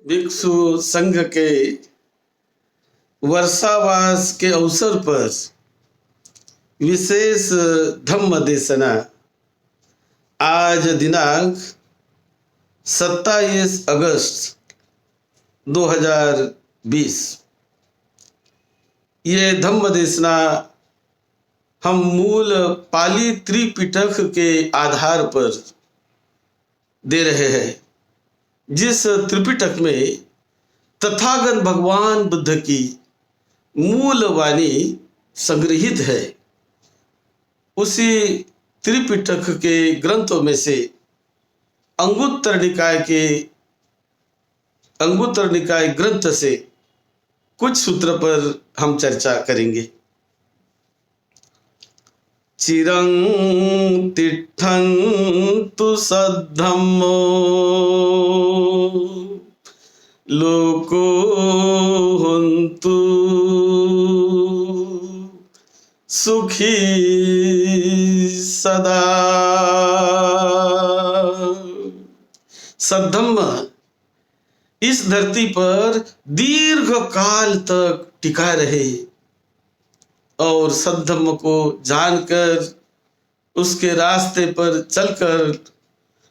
भिक्षु संघ के वर्षावास के अवसर पर विशेष धम्म देशना आज दिनांक 27 अगस्त 2020। ये धम्म देशना हम मूल पाली त्रिपिटक के आधार पर दे रहे हैं, जिस त्रिपिटक में तथागत भगवान बुद्ध की मूल वाणी संग्रहित है। उसी त्रिपिटक के ग्रंथों में से अंगुत्तर निकाय ग्रंथ से कुछ सूत्र पर हम चर्चा करेंगे। चिरं तिष्ठन्तु सद्धम्मो लोको हन्तु सुखी सदा। सद्धम्म इस धरती पर दीर्घ काल तक टिका रहे और सद्धम्म को जानकर उसके रास्ते पर चलकर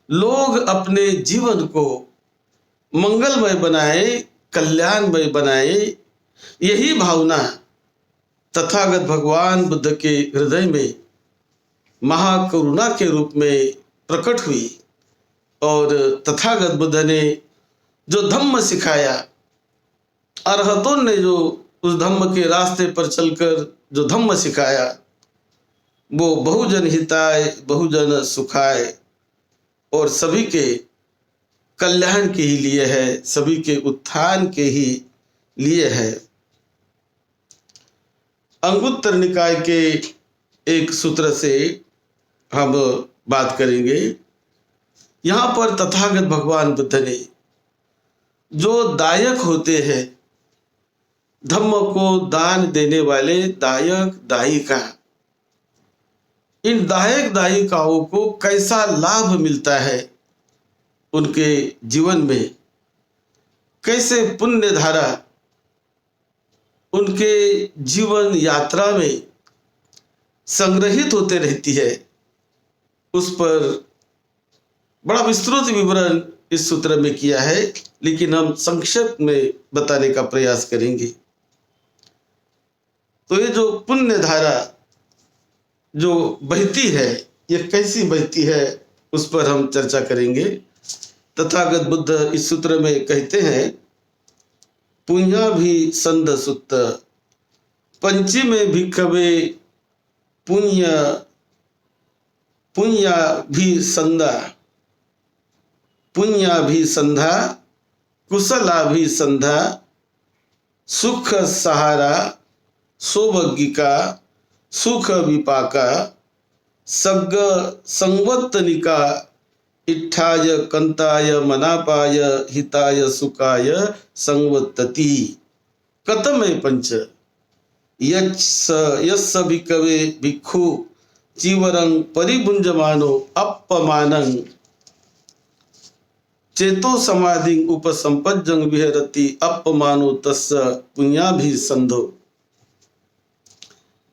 लोग अपने जीवन को मंगलमय बनाए, कल्याणमय बनाए। यही भावना तथागत भगवान बुद्ध के हृदय में महाकरुणा के रूप में प्रकट हुई और तथागत बुद्ध ने जो धम्म सिखाया, अरहतों ने जो उस धम्म के रास्ते पर चलकर जो धम्म सिखाया, वो बहुजन हिताय बहुजन सुखाय और सभी के कल्याण के ही लिए है, सभी के उत्थान के ही लिए है। अंगुत्तर निकाय के एक सूत्र से हम बात करेंगे। यहाँ पर तथागत भगवान बुद्ध ने जो दायक होते हैं, धम्म को दान देने वाले दायक दायिका, इन दायक दायिकाओं को कैसा लाभ मिलता है उनके जीवन में, कैसे पुण्य धारा उनके जीवन यात्रा में संग्रहित होते रहती है, उस पर बड़ा विस्तृत विवरण इस सूत्र में किया है, लेकिन हम संक्षेप में बताने का प्रयास करेंगे। तो ये जो पुण्य धारा जो बहती है, ये कैसी बहती है उस पर हम चर्चा करेंगे। तथागत बुद्ध इस सूत्र में कहते हैं, पुण्या भी संद सुत्त पंची में भिक्खवे पुण्या भी संधा कुशला भी संधा सुख सहारा सौभाग्यिका सुख विपाका सग्ग संवत्तनिका इट्ठाय कंताय मनापाय हिताय सुखाय संवत्तति कतमे पंच यस्स भिक्खवे भिक्खु चीवरं परिभुंजमानो अपमानं चेतो समाधि उपसंपज्जं विहरति अपमानो तस्य पुण्याभि संधो।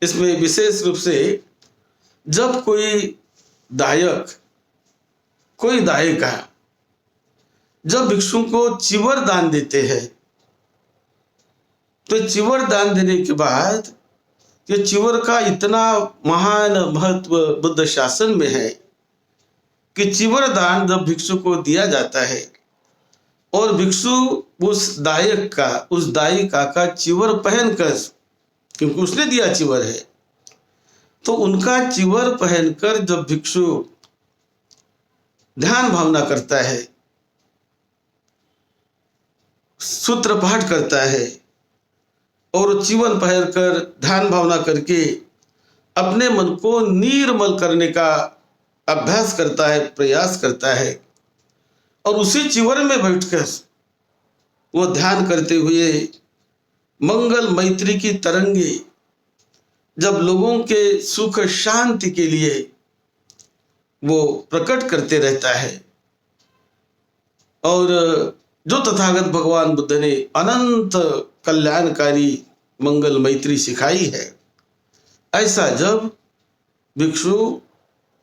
इसमें विशेष रूप से जब कोई दायिका जब भिक्षु को चिवर दान देते हैं, तो चिवर दान देने के बाद ये चिवर का इतना महान महत्व बुद्ध शासन में है कि चिवर दान जब भिक्षु को दिया जाता है और भिक्षु उस दायिका का चिवर पहनकर, क्योंकि उसने दिया चिवर है, तो उनका चिवर पहनकर जब भिक्षु ध्यान भावना करता है, सूत्र पाठ करता है और चिवर पहनकर ध्यान भावना करके अपने मन को निर्मल करने का अभ्यास करता है, प्रयास करता है, और उसी चिवर में बैठकर वो ध्यान करते हुए मंगल मैत्री की तरंगे जब लोगों के सुख शांति के लिए वो प्रकट करते रहता है और जो तथागत भगवान बुद्ध ने अनंत कल्याणकारी मंगल मैत्री सिखाई है, ऐसा जब भिक्षु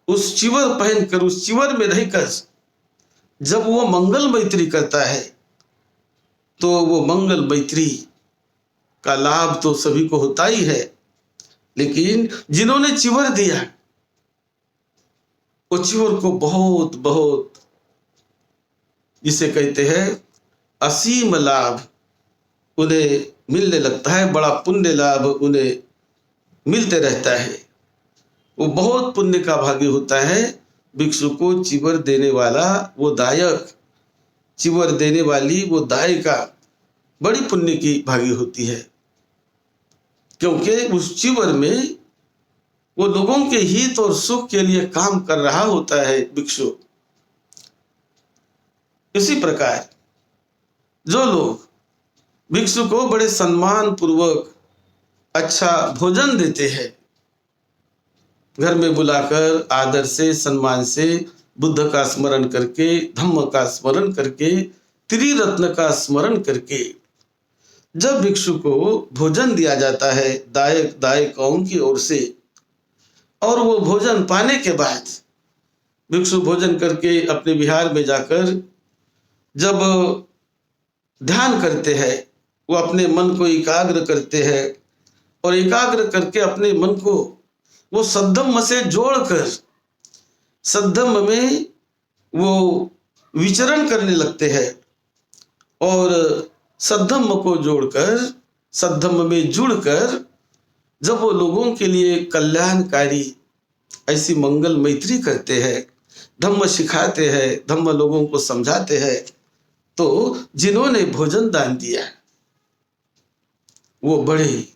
उस चिवर पहनकर, उस चिवर में रहकर जब वो मंगल मैत्री करता है, तो वो मंगल मैत्री का लाभ तो सभी को होता ही है, लेकिन जिन्होंने चिवर दिया, वो चिवर को बहुत बहुत, जिसे कहते हैं असीम लाभ उन्हें मिलने लगता है, बड़ा पुण्य लाभ उन्हें मिलते रहता है। वो बहुत पुण्य का भागी होता है भिक्षु को चिवर देने वाला, वो दायक, चिवर देने वाली वो दायिका बड़ी पुण्य की भागी होती है, क्योंकि उस चिवर में वो लोगों के हित और सुख के लिए काम कर रहा होता है भिक्षु। इसी प्रकार जो लोग भिक्षु को बड़े सम्मान पूर्वक अच्छा भोजन देते हैं, घर में बुलाकर आदर से, सम्मान से, बुद्ध का स्मरण करके, धम्म का स्मरण करके, त्रिरत्न का स्मरण करके जब भिक्षु को भोजन दिया जाता है दायक दायिकाओं की ओर से, और वो भोजन पाने के बाद भिक्षु भोजन करके अपने विहार में जाकर जब ध्यान करते हैं, वो अपने मन को एकाग्र करते हैं, और एकाग्र करके अपने मन को वो सद्धम्म से जोड़कर सद्धम्म में वो विचरण करने लगते हैं, और सद्धम्म को जोड़कर सद्धम्म में जुड़कर जब वो लोगों के लिए कल्याणकारी ऐसी मंगल मैत्री करते हैं, धम्म सिखाते हैं, धम्म लोगों को समझाते हैं, तो जिन्होंने भोजन दान दिया वो बड़े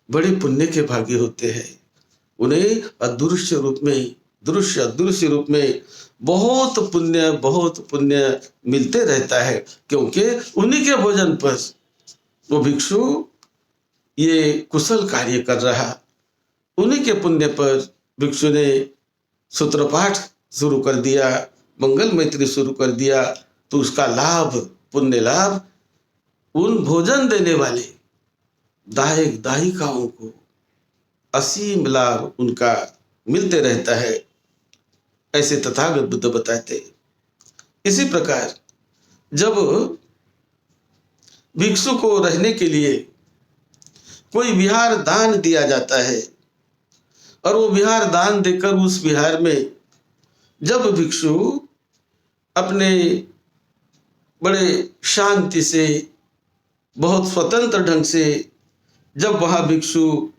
बड़े पुण्य के भागी होते हैं। उन्हें अदृश्य रूप में, दृश्य अदृश्य रूप में बहुत पुण्य मिलते रहता है, क्योंकि उन्हीं के भोजन पर वो भिक्षु ये कुशल कार्य कर रहा, उन्हीं के पुण्य पर भिक्षु ने सूत्रपाठ शुरू कर दिया, मंगल मैत्री शुरू कर दिया, तो उसका लाभ, पुण्य लाभ उन भोजन देने वाले दायक दायिकाओं को असीम लाभ उनका मिलते रहता है, ऐसे तथागत बुद्ध बताते। इसी प्रकार जब भिक्षु को रहने के लिए कोई विहार दान दिया जाता है, और वो विहार दान देकर उस विहार में जब भिक्षु अपने बड़े शांति से, बहुत स्वतंत्र ढंग से जब वहाँ भिक्षु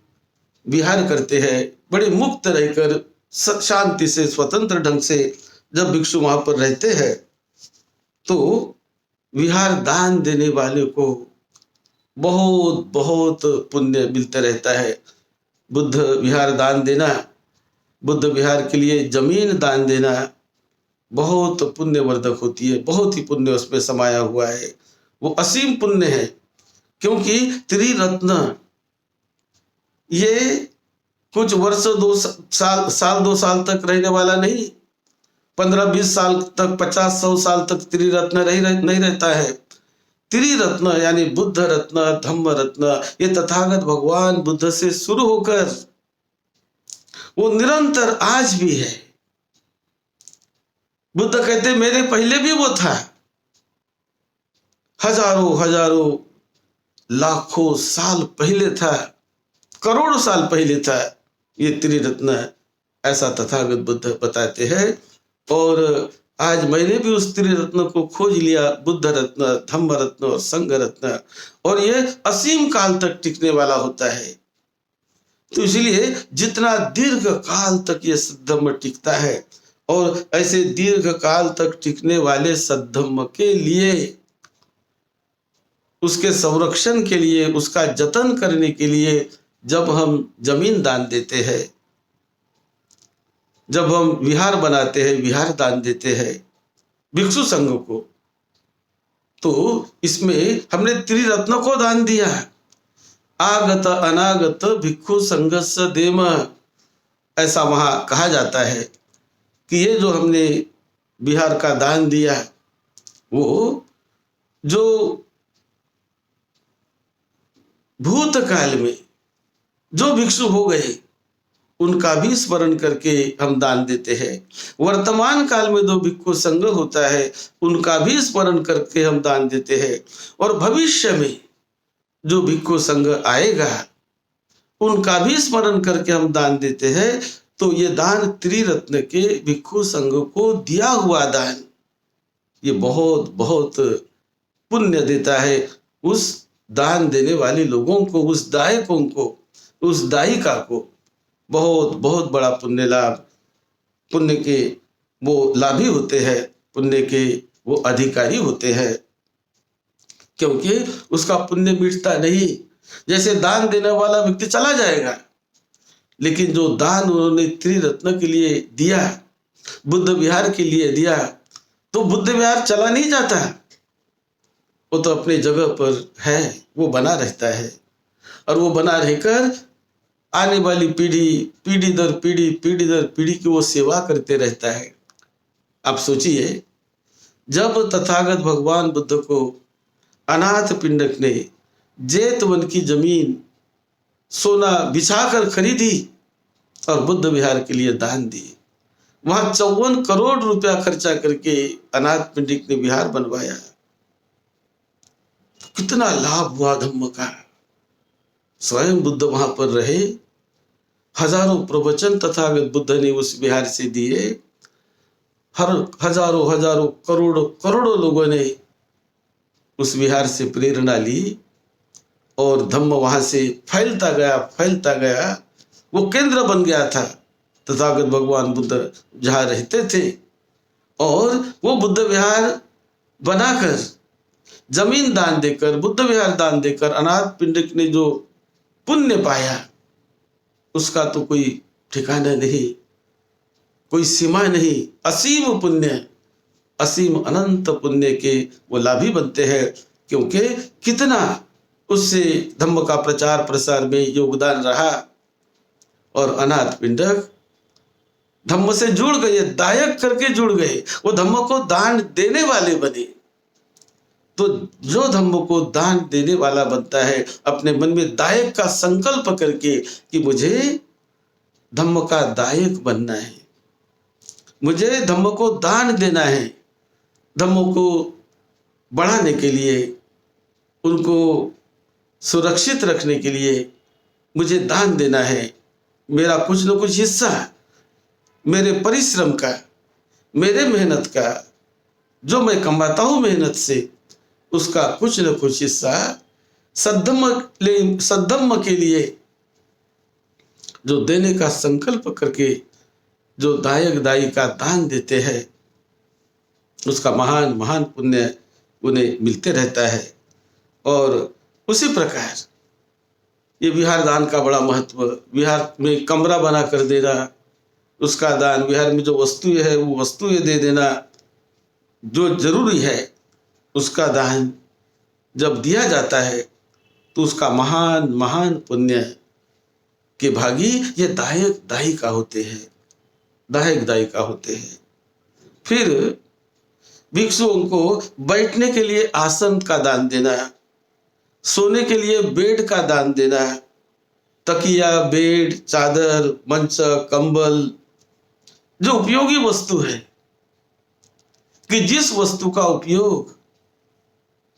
विहार करते हैं, बड़े मुक्त रहकर शांति से, स्वतंत्र ढंग से जब भिक्षु वहाँ पर रहते हैं, तो विहार दान देने वाले को बहुत बहुत पुण्य मिलते रहता है। बुद्ध विहार दान देना, बुद्ध विहार के लिए जमीन दान देना बहुत पुण्यवर्धक होती है, बहुत ही पुण्य उसमें समाया हुआ है, वो असीम पुण्य है, क्योंकि त्रिरत्न ये कुछ वर्ष, 2 साल तक रहने वाला नहीं, 15-20 साल तक, 50-100 साल तक त्रिरत्न नहीं रहता है। त्रिरत्न यानी बुद्ध रत्न, धम्म रत्न, ये तथागत भगवान बुद्ध से शुरू होकर वो निरंतर आज भी है। बुद्ध कहते मेरे पहले भी वो था, हजारों लाखों साल पहले था, करोड़ों साल पहले था ये त्रिरत्न, ऐसा तथागत बुद्ध बताते हैं। और आज मैंने भी उस त्रिरत्न को खोज लिया, बुद्ध रत्न, धम्म रत्न और संघ रत्न, और ये असीम काल तक टिकने वाला होता है। तो इसलिए जितना दीर्घ काल तक ये सद्धम्म टिकता है, और ऐसे दीर्घ काल तक टिकने वाले सद्धम्म के लिए, उसके संरक्षण के लिए, उसका जतन करने के लिए जब हम जमीन दान देते हैं, जब हम विहार बनाते हैं, विहार दान देते हैं भिक्षु संघ को, तो इसमें हमने त्रिरत्न को दान दिया। आगत अनागत भिक्षु संघस्य देम, ऐसा वहां कहा जाता है कि ये जो हमने विहार का दान दिया वो जो भूतकाल में जो भिक्षु हो गए उनका भी स्मरण करके हम दान देते हैं। वर्तमान काल में जो भिक्षु संघ होता है उनका भी स्मरण करके हम दान देते हैं। और भविष्य में जो भिक्षु संघ आएगा उनका भी स्मरण करके हम दान देते हैं। तो ये दान त्रिरत्न के भिक्षु संघ को दिया हुआ दान, ये बहुत बहुत पुण्य देता है उस दान देने वाले लोगों को, उस दायकों को, उस दायिका को बहुत बहुत बड़ा पुण्य लाभ, पुण्य के वो लाभी होते हैं, पुण्य के वो अधिकारी होते हैं, क्योंकि उसका पुण्य मिटता नहीं। जैसे दान देने वाला व्यक्ति चला जाएगा, लेकिन जो दान उन्होंने त्रिरत्न के लिए दिया, बुद्ध विहार के लिए दिया, तो बुद्ध विहार चला नहीं जाता, वो तो अपने जगह पर है, वो बना रहता है। और वो बना रहकर आने वाली पीढ़ी, पीढ़ी दर पीढ़ी, पीढ़ी दर पीढ़ी की वो सेवा करते रहता है। आप सोचिए, जब तथागत भगवान बुद्ध को अनाथ पिंडक ने जेतवन की जमीन सोना बिछाकर खरीदी और बुद्ध विहार के लिए दान दी, वहां 54 करोड़ रुपया खर्चा करके अनाथ पिंडक ने विहार बनवाया, कितना लाभ हुआ धम्म का। स्वयं बुद्ध वहां पर रहे, हजारों प्रवचन तथागत बुद्ध ने उस विहार से दिए, हर हजारों हजारों करोड़ों करोड़ों लोगों ने उस विहार से प्रेरणा ली और धम्म वहां से फैलता गया। वो केंद्र बन गया था तथागत भगवान बुद्ध जहाँ रहते थे। और वो बुद्ध विहार बनाकर, जमीन दान देकर, बुद्ध विहार दान देकर अनाथ पिंडक ने जो पुण्य पाया उसका तो कोई ठिकाना नहीं, कोई सीमा नहीं। असीम पुण्य, असीम अनंत पुण्य के वो लाभी बनते हैं, क्योंकि कितना उससे धम्म का प्रचार प्रसार में योगदान रहा। और अनाथ पिंडक धम्म से जुड़ गए, दायक करके जुड़ गए, वो धम्म को दान देने वाले बने। तो जो धम्म को दान देने वाला बनता है, अपने मन में दायक का संकल्प करके कि मुझे धम्म का दायक बनना है, मुझे धम्म को दान देना है, धम्म को बढ़ाने के लिए, उनको सुरक्षित रखने के लिए मुझे दान देना है। मेरा कुछ न कुछ हिस्सा मेरे परिश्रम का, मेरे मेहनत का, जो मैं कमाता हूँ मेहनत से, उसका कुछ न कुछ हिस्सा सद्धम्म के लिए जो देने का संकल्प करके जो दायक दाई का दान देते हैं, उसका महान महान पुण्य उन्हें मिलते रहता है। और उसी प्रकार ये विहार दान का बड़ा महत्व, विहार में कमरा बना कर देना, उसका दान, विहार में जो वस्तुएं है वो वस्तुएं दे देना, जो जरूरी है उसका दान जब दिया जाता है तो उसका महान महान पुण्य के भागी ये दायक दायिका होते हैं, दायक दायिका होते हैं। फिर भिक्षुओं को बैठने के लिए आसन का दान देना, सोने के लिए बेड का दान देना, तकिया, बेड, चादर, मंच, कंबल, जो उपयोगी वस्तु है, कि जिस वस्तु का उपयोग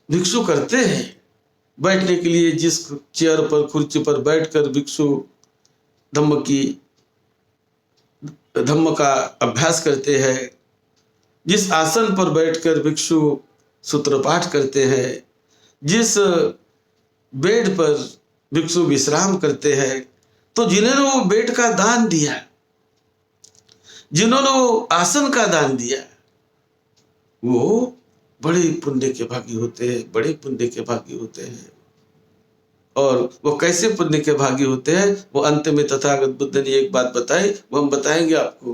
भिक्षु करते हैं, बैठने के लिए जिस चेयर पर, कुर्सी पर बैठकर भिक्षु धम्म का अभ्यास करते हैं, जिस आसन पर बैठकर भिक्षु सूत्र पाठ करते हैं, जिस बेड पर भिक्षु विश्राम करते हैं, तो जिन्होंने वो बेड का दान दिया, जिन्होंने वो आसन का दान दिया, वो बड़े पुण्य के भागी होते हैं, बड़े पुण्य के भागी होते हैं। और वो कैसे पुण्य के भागी होते हैं, वो अंत में तथागत बुद्ध ने एक बात बताई, वो हम बताएंगे आपको।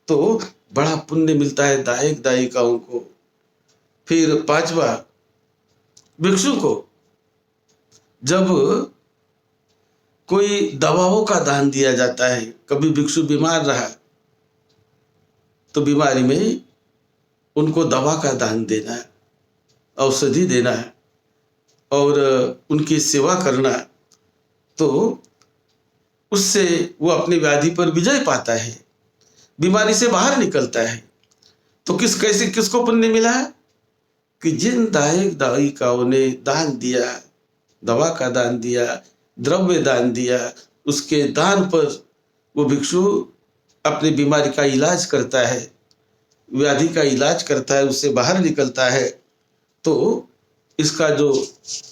तो बड़ा पुण्य मिलता है दायक दायिकाओं को। फिर पांचवा, भिक्षु को जब कोई दवाओं का दान दिया जाता है, कभी भिक्षु बीमार रहा तो बीमारी में उनको दवा का दान देना, औषधि देना और उनकी सेवा करना, तो उससे वो अपनी व्याधि पर विजय पाता है, बीमारी से बाहर निकलता है। तो किसको पुण्य मिला कि जिन दायक दायिकाओं ने दान दिया, दवा का दान दिया, द्रव्य दान दिया, उसके दान पर वो भिक्षु अपनी बीमारी का इलाज करता है, व्याधि का इलाज करता है, उससे बाहर निकलता है। तो इसका जो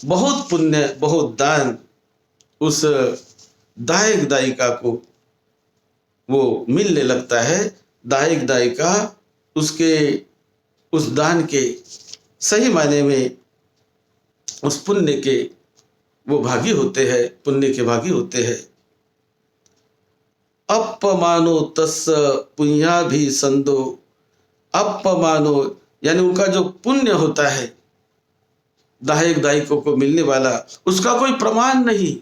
बहुत पुण्य, बहुत दान उस दायक दायिका को वो मिलने लगता है। दायक दायिका उसके उस दान के सही मायने में उस पुण्य के वो भागी होते हैं, पुण्य के भागी होते हैं। अपमानो तस्य पुण्याभि संदो, अपमानो यानी उनका जो पुण्य होता है दायक दायिकों को मिलने वाला, उसका कोई प्रमाण नहीं,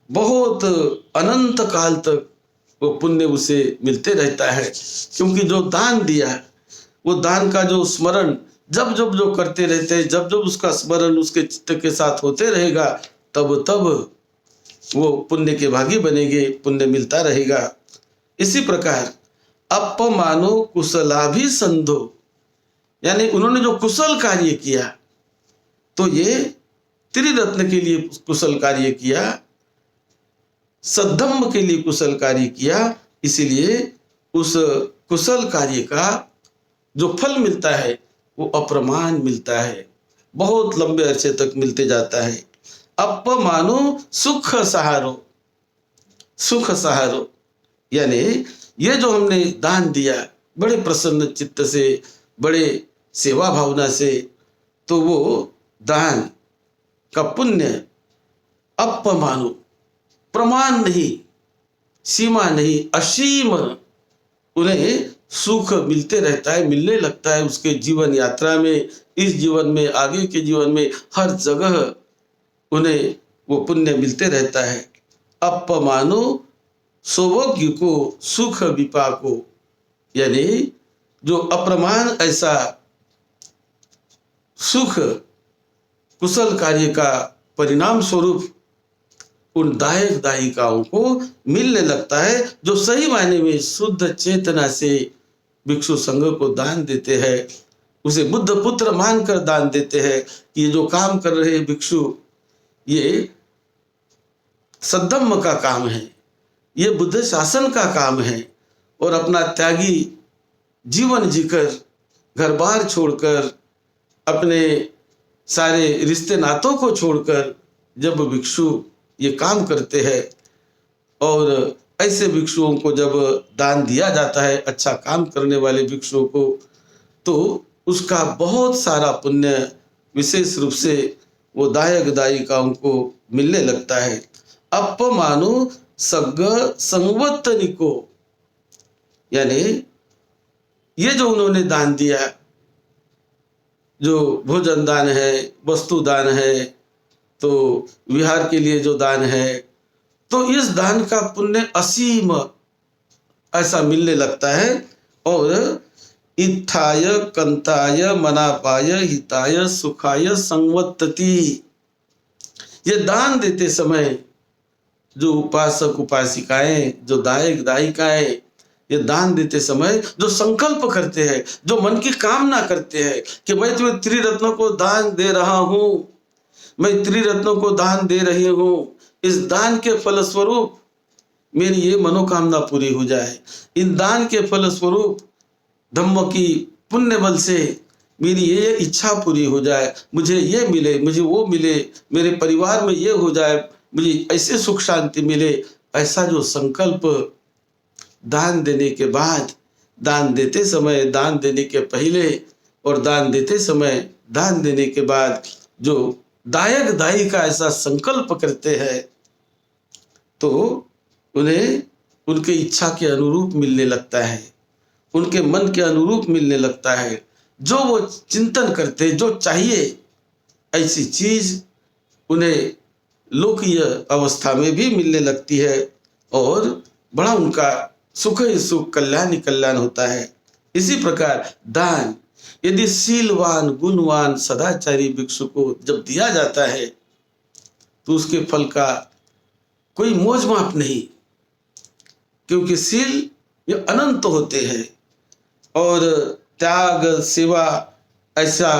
बहुत अनंत काल तक वो पुण्य उसे मिलते रहता है। क्योंकि जो दान दिया, वो दान का जो स्मरण जब जब जो करते रहते हैं, जब जब उसका स्मरण उसके चित्त के साथ होते रहेगा, तब तब वो पुण्य के भागी बनेंगे, पुण्य मिलता रहेगा। इसी प्रकार अपमानो कुशलाभि संधो, यानी उन्होंने जो कुशल कार्य किया, तो ये त्रिरत्न के लिए कुशल कार्य किया, सद्धम्म के लिए कुशल कार्य किया, इसीलिए उस कुशल कार्य का जो फल मिलता है वो अप्रमाण मिलता है, बहुत लंबे अरसे तक मिलते जाता है। अपमानो सुख सहारो, सुख सहारो यानी ये जो हमने दान दिया बड़े प्रसन्न चित्त से, बड़े सेवा भावना से, तो वो दान का पुण्य अपमानो, प्रमाण नहीं, सीमा नहीं, असीम उन्हें सुख मिलते रहता है, मिलने लगता है उसके जीवन यात्रा में, इस जीवन में, आगे के जीवन में, हर जगह उन्हें वो पुण्य मिलते रहता है। अपमानो सौभाग्य को सुख विपाको, यानी जो अप्रमाण ऐसा सुख कुशल कार्य का परिणाम स्वरूप उन दायक दायिकाओं को मिलने लगता है, जो सही मायने में शुद्ध चेतना से भिक्षु संघ को दान देते हैं, उसे बुद्ध पुत्र मानकर दान देते हैं कि ये जो काम कर रहे हैं भिक्षु, ये सद्धम्म का काम है, ये बुद्ध शासन का काम है, और अपना त्यागी जीवन जीकर, घर बार छोड़कर, अपने सारे रिश्ते नातों को छोड़कर जब भिक्षु ये काम करते हैं, और ऐसे भिक्षुओं को जब दान दिया जाता है, अच्छा काम करने वाले भिक्षुओं को, तो उसका बहुत सारा पुण्य विशेष रूप से वो दायक दायिकाओं को मिलने लगता है। अपमानो सग संवत्तनिको, यानी ये जो उन्होंने दान दिया, जो भोजन दान है, वस्तु दान है, तो विहार के लिए जो दान है, तो इस दान का पुण्य असीम ऐसा मिलने लगता है। और इत्थाय कंताय मनापाय हिताय सुखाय संवत्तति, ये दान देते समय जो उपासक उपासिकाएं, जो दायक दायिकाएं, ये दान देते समय जो संकल्प करते हैं, जो मन की कामना करते हैं कि मैं तुम्हें त्रिरत्नों को दान दे रहा हूं, मैं त्रिरत्नों को दान दे रही हूं, इस दान के फलस्वरूप मेरी ये मनोकामना पूरी हो जाए, इन दान के फलस्वरूप धम्म की पुण्य बल से मेरी ये इच्छा पूरी हो जाए, मुझे ये मिले, मुझे वो मिले, मेरे परिवार में ये हो जाए, मुझे ऐसे सुख शांति मिले, ऐसा जो संकल्प दान देने के बाद, दान देते समय, दान देने के पहले और दान देते समय, दान देने के बाद जो दायक दायिका ऐसा संकल्प करते हैं, तो उन्हें उनके इच्छा के अनुरूप मिलने लगता है, उनके मन के अनुरूप मिलने लगता है, जो वो चिंतन करते, जो चाहिए ऐसी चीज उन्हें लोकीय अवस्था में भी मिलने लगती है, और बड़ा उनका सुख ही सुख, कल्याण ही कल्याण होता है। इसी प्रकार दान, यदि शीलवान गुणवान सदाचारी भिक्षु को जब दिया जाता है तो उसके फल का कोई मोज माप नहीं, क्योंकि शील ये अनंत होते हैं और त्याग सेवा ऐसा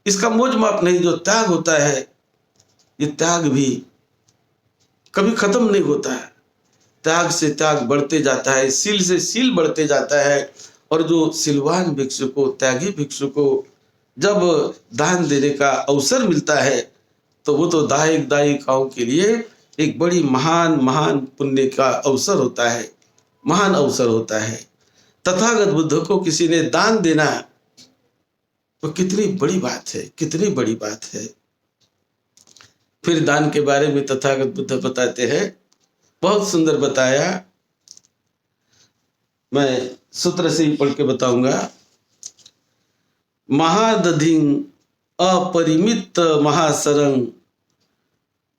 इसका मोज माप नहीं। जो त्याग होता है ये त्याग भी कभी खत्म नहीं होता है, त्याग से त्याग बढ़ते जाता है, शील से शील बढ़ते जाता है। और जो शीलवान भिक्षु को, त्यागी भिक्षु को जब दान देने का अवसर मिलता है तो वो तो दायक दायिकाओं के लिए एक बड़ी महान महान पुण्य का अवसर होता है, महान अवसर होता है। तथागत बुद्ध को किसी ने दान देना तो कितनी बड़ी बात है, कितनी बड़ी बात है। फिर दान के बारे में तथागत बुद्ध बताते हैं, बहुत सुंदर बताया, मैं सूत्र से ही पढ़ के बताऊंगा। महादधिं अपरिमित महासरं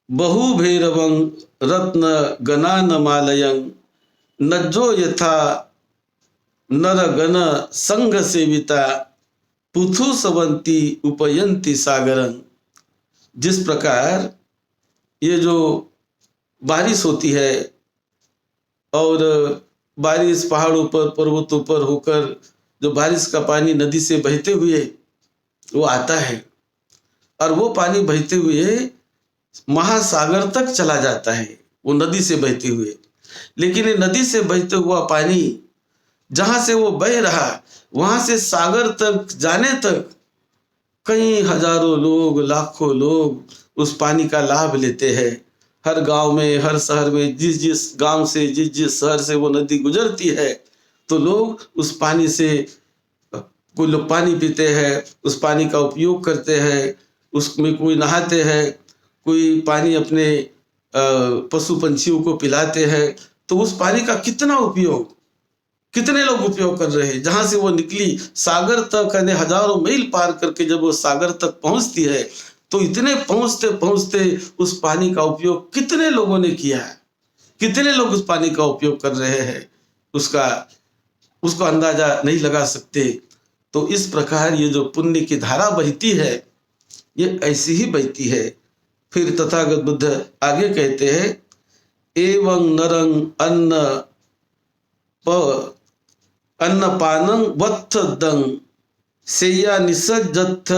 बहुभैरवं रत्न गणानमालयं नज्जो यथा नरगण संघ सेविता पुथु सवंती उपयंती सागरं। जिस प्रकार ये जो बारिश होती है और बारिश पहाड़ों पर पर्वतों पर होकर जो बारिश का पानी नदी से बहते हुए वो आता है और वो पानी बहते हुए महासागर तक चला जाता है, वो नदी से बहते हुए। लेकिन ये नदी से बहते हुआ पानी जहां से वो बह रहा वहां से सागर तक जाने तक कई हजारों लोग, लाखों लोग उस पानी का लाभ लेते हैं। हर गांव में, हर शहर में, जिस जिस गांव से, जिस जिस शहर से वो नदी गुजरती है तो लोग उस पानी से, कोई लोग पानी पीते हैं, उस पानी का उपयोग करते हैं, उसमें कोई नहाते हैं, कोई पानी अपने पशु पंछियों को पिलाते हैं। तो उस पानी का कितना उपयोग, कितने लोग उपयोग कर रहे हैं। जहां से वो निकली सागर तक, यानी हजारों मील पार करके जब वो सागर तक पहुंचती है तो इतने पहुंचते पहुंचते उस पानी का उपयोग कितने लोगों ने किया है, कितने लोग उस पानी का उपयोग कर रहे हैं, उसका अंदाजा नहीं लगा सकते। तो इस प्रकार ये जो पुण्य की धारा बहती है ये ऐसी ही बहती है। फिर तथागत बुद्ध आगे कहते हैं, एवं नरं अन्नपानं वत्थ दं सेया निसज्जथ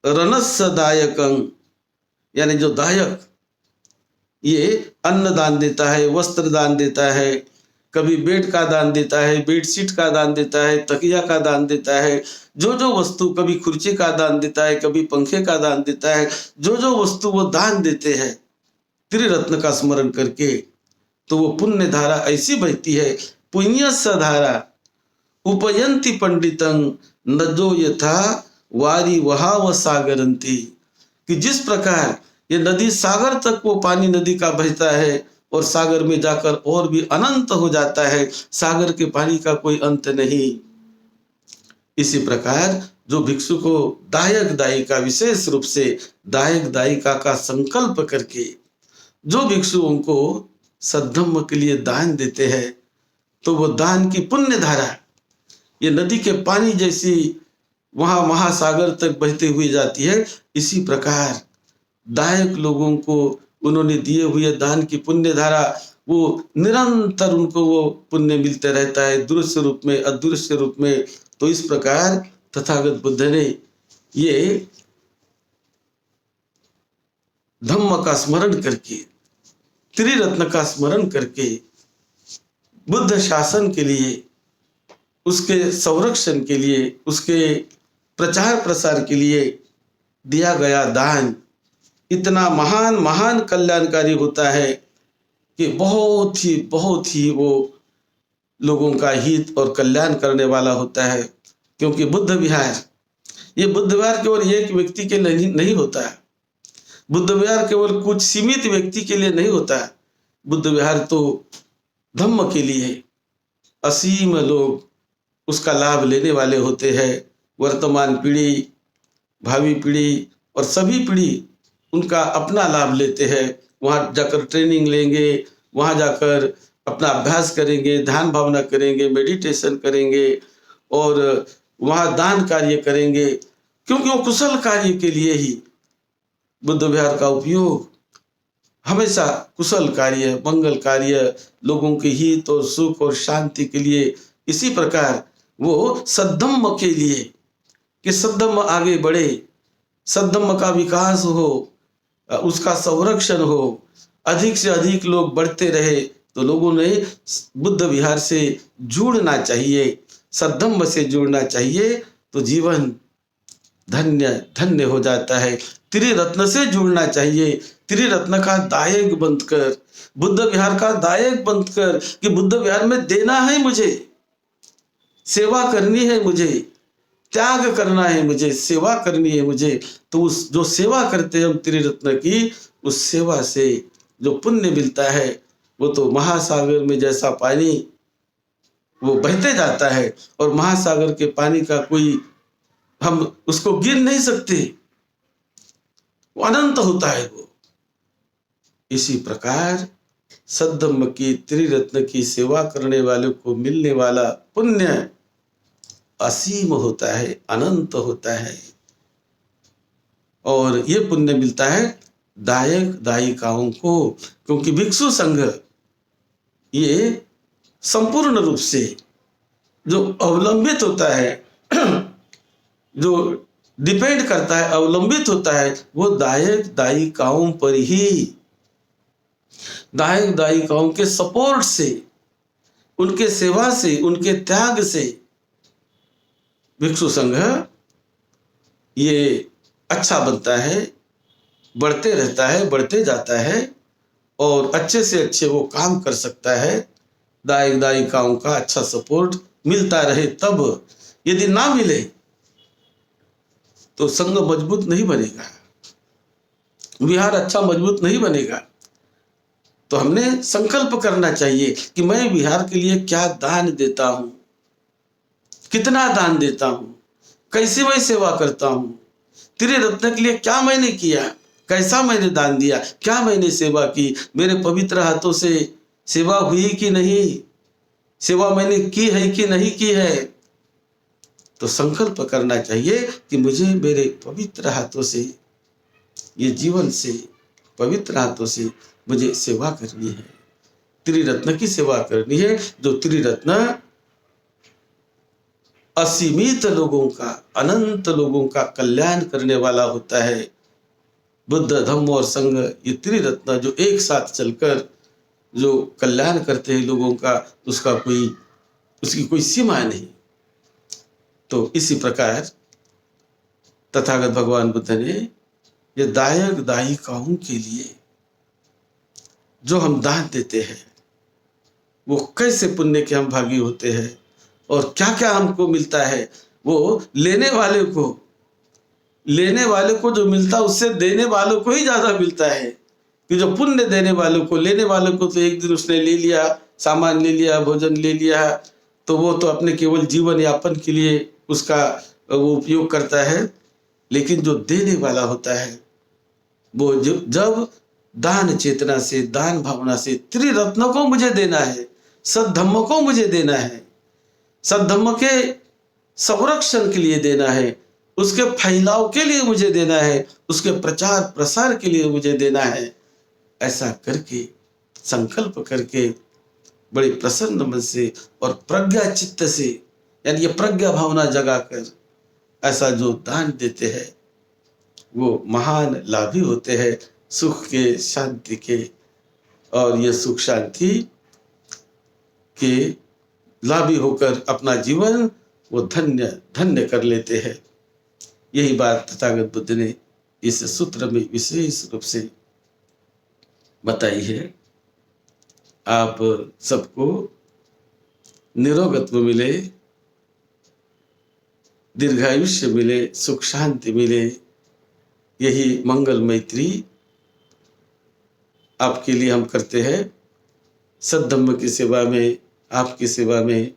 रनस्य दायकं। यानी जो दायक ये अन्न दान देता है, वस्त्र दान देता है, कभी बेड का दान देता है, बेडशीट का दान देता है, तकिया का दान देता है, जो जो वस्तु, कभी खुर्ची का दान देता है, कभी पंखे का दान देता है, जो जो वस्तु वो दान देते हैं त्रिरत्न का स्मरण करके, तो वो पुण्य धारा ऐसी बहती है, पुण्यस्य धारा उपयंती पंडितं नजो यथा वारी वहाव सागरंती। कि जिस प्रकार ये नदी सागर तक वो पानी नदी का बहता है और सागर में जाकर और भी अनंत हो जाता है, सागर के पानी का कोई अंत नहीं। इसी प्रकार जो भिक्षु को दायक दायिका, विशेष रूप से दायक दायिका का संकल्प करके जो भिक्षुओं को सद्धम्म के लिए दान देते हैं तो वो दान की पुण्य धारा ये नदी के पानी जैसी वहां महासागर तक बहती हुई जाती है। इसी प्रकार दायक लोगों को उन्होंने दिए हुए दान की पुण्य धारा वो निरंतर उनको वो पुण्य मिलते रहता है, दृश्य रूप में, अदृश्य रूप में। तो इस प्रकार तथागत बुद्ध ने ये धम्म का स्मरण करके, त्रिरत्न का स्मरण करके बुद्ध शासन के लिए, उसके संरक्षण के लिए, उसके प्रचार प्रसार के लिए दिया गया दान इतना महान महान कल्याणकारी होता है कि बहुत ही वो लोगों का हित और कल्याण करने वाला होता है। क्योंकि बुद्ध विहार, ये बुद्ध विहार केवल एक व्यक्ति के लिए नहीं होता है, बुद्ध विहार केवल कुछ सीमित व्यक्ति के लिए नहीं होता है। बुद्ध विहार तो धम्म के लिए असीम लोग उसका लाभ लेने वाले होते हैं। वर्तमान पीढ़ी, भावी पीढ़ी और सभी पीढ़ी उनका अपना लाभ लेते हैं। वहाँ जाकर ट्रेनिंग लेंगे, वहाँ जाकर अपना अभ्यास करेंगे, ध्यान भावना करेंगे, मेडिटेशन करेंगे और वहां दान कार्य करेंगे, क्योंकि वो कुशल कार्य के लिए ही बुद्ध विहार का उपयोग हमेशा कुशल कार्य, मंगल कार्य, लोगों के हित और सुख और शांति के लिए, इसी प्रकार वो सद्धम्म के लिए कि सद्धम्म आगे बढ़े, सद्धम्म का विकास हो, उसका संरक्षण हो, अधिक से अधिक लोग बढ़ते रहे, तो लोगों ने बुद्ध विहार से जुड़ना चाहिए, सद्धम्म से जुड़ना चाहिए, तो जीवन धन्य धन्य हो जाता है। त्रिरत्न से जुड़ना चाहिए, त्रिरत्न का दायक बनकर, बुद्ध विहार का दायक बनकर, कि बुद्ध विहार में देना है मुझे, सेवा करनी है मुझे, त्याग करना है मुझे, सेवा करनी है मुझे। तो उस जो सेवा करते हैं हम त्रिरत्न की, उस सेवा से जो पुण्य मिलता है वो तो महासागर में जैसा पानी वो बहते जाता है, और महासागर के पानी का कोई हम उसको गिन नहीं सकते, वो अनंत होता है वो। इसी प्रकार सद्धम्म की, त्रिरत्न की सेवा करने वाले को मिलने वाला पुण्य असीम होता है, अनंत होता है, और ये पुण्य मिलता है दायक दायिकाओं को, क्योंकि भिक्षु संघ ये संपूर्ण रूप से जो अवलंबित होता है, जो डिपेंड करता है, अवलंबित होता है, वो दायक दायिकाओं पर ही, दायक दायिकाओं के सपोर्ट से, उनके सेवा से, उनके त्याग से भिक्षु संघ ये अच्छा बनता है, बढ़ते रहता है, बढ़ते जाता है, और अच्छे से अच्छे वो काम कर सकता है। दायक दायिकाओं का अच्छा सपोर्ट मिलता रहे, तब यदि ना मिले तो संघ मजबूत नहीं बनेगा, विहार अच्छा मजबूत नहीं बनेगा। तो हमने संकल्प करना चाहिए कि मैं विहार के लिए क्या दान देता हूं, कितना दान देता हूं, कैसे मैं सेवा करता हूं, त्रिरत्न के लिए क्या मैंने किया, कैसा मैंने दान दिया, क्या मैंने सेवा की, मेरे पवित्र हाथों से सेवा हुई कि नहीं, सेवा मैंने की है कि नहीं की है। तो संकल्प करना चाहिए कि मुझे मेरे पवित्र हाथों से, ये जीवन से, पवित्र हाथों से मुझे सेवा करनी है, त्रिरत्न की सेवा करनी है, जो त्रिरत्न असीमित लोगों का, अनंत लोगों का कल्याण करने वाला होता है। बुद्ध, धम्म और संघ, ये त्रिरत्न जो एक साथ चलकर जो कल्याण करते हैं लोगों का, उसकी कोई सीमा नहीं। तो इसी प्रकार तथागत भगवान बुद्ध ने ये दायक दायिकाओं के लिए जो हम दान देते हैं, वो कैसे पुण्य के हम भागी होते हैं, और क्या क्या हमको मिलता है, वो लेने वाले को जो मिलता है उससे देने वालों को ही ज्यादा मिलता है। कि जो पुण्य देने वालों को, लेने वालों को तो एक दिन उसने ले लिया, सामान ले लिया, भोजन ले लिया, तो वो तो अपने केवल जीवन यापन के लिए उसका वो उपयोग करता है। लेकिन जो देने वाला होता है वो जब दान चेतना से, दान भावना से, त्रिरत्न को मुझे देना है, सद्धम्म को मुझे देना है, सद्धम्म के संरक्षण के लिए देना है, उसके फैलाव के लिए मुझे देना है, उसके प्रचार प्रसार के लिए मुझे देना है, ऐसा करके संकल्प करके बड़े प्रसन्न मन से और प्रज्ञा चित्त से, यानी ये प्रज्ञा भावना जगाकर ऐसा जो दान देते हैं वो महान लाभी होते हैं, सुख के, शांति के, और ये सुख शांति के लाभी होकर अपना जीवन वो धन्य धन्य कर लेते हैं। यही बात तथागत बुद्ध ने इस सूत्र में विशेष रूप से बताई है। आप सबको निरोगत्व मिले, दीर्घायुष्य मिले, सुख शांति मिले, यही मंगल मैत्री आपके लिए हम करते हैं। सद्धम्म की सेवा में, आपकी सेवा में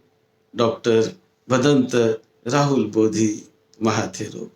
डॉक्टर भदंत राहुल बोधि महाथेरो।